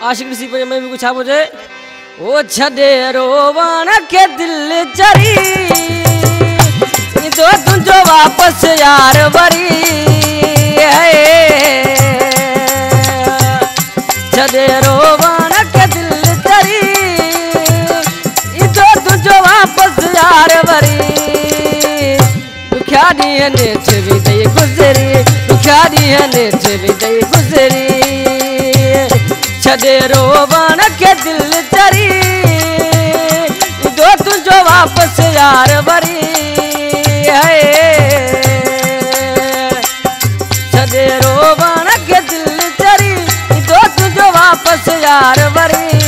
आशिक सी पे मैं भी कुछ आप मुझे ओ छदे रोवण के दिल चरी दो तुझो वापस यार वरी छदे रोवण के दिल चरी दो तुझो वापस यार वरी दुखिया ॾींहं नेठ भी दई गुज़री दुखिया ॾींहं नेठ भी दई गुज़री छदे रोवण के दिल चरी दो तुझो वापस यार वरी छदे रोवण के दिल चरी दो तुझो वापस यार वरी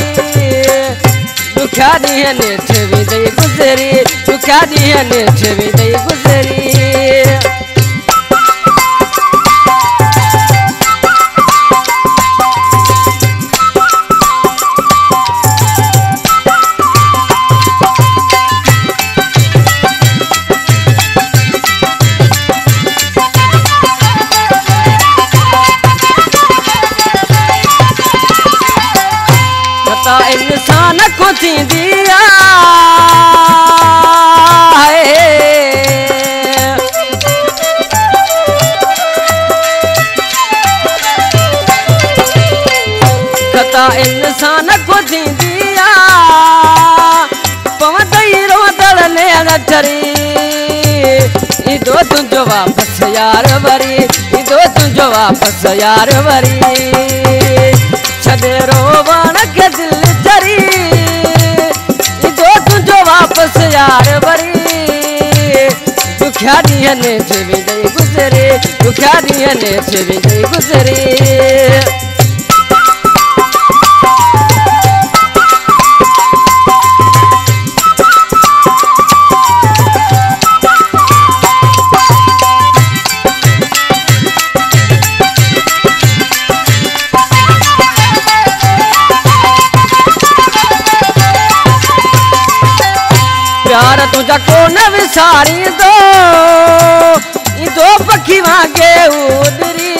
दुखिया ॾींहं नेठ भी दई गुज़री दुखिया ॾींहं नेठ भी दई गुज़री इंसान को दिया खता इंसान को दिया पवंदई रोदड़ ने अगठरी दो तुझो वापस यार वरी दो तुझो वापस यार वरी छदे रोवण के दिल चरी दो तुझो वापस यार वरी दुखिया ॾींहं नेठ भी दई गुज़री दुखिया ॾींहं नेठ भी दई गुज़री प्यार तुझा को न विसारी दो पखी वांगे उडरी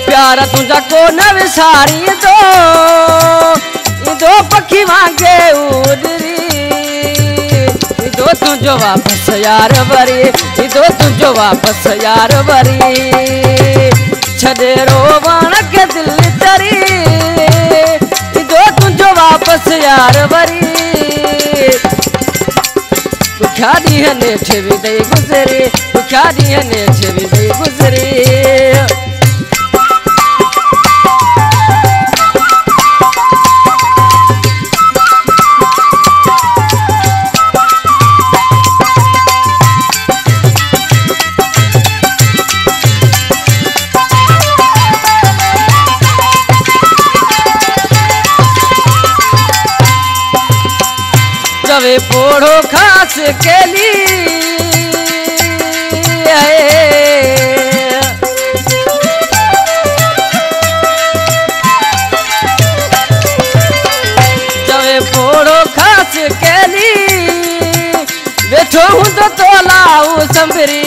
प्यार तुझा को न विसारी दो पखी वांगे उडरी दो तुझो वापस यार वरी दो तुझो वापस यार वरी छदे रोवण के दिल चरी दो तुझो वापस यार वरी दुखिया ॾींहं नेठ भी दई गुज़री दुखिया ॾींहं नेठ भी दई गुज़री जवे पोड़ो खास के जवे पोड़ो खास के बैठो हूँ तो लाऊ संभरी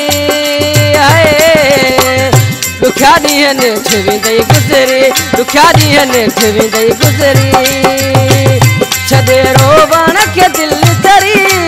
दुखिया ॾींहं नेठ भी दई गुज़री दुखिया ॾींहं नेठ भी दई गुज़री छदे रोवण के दिल चरी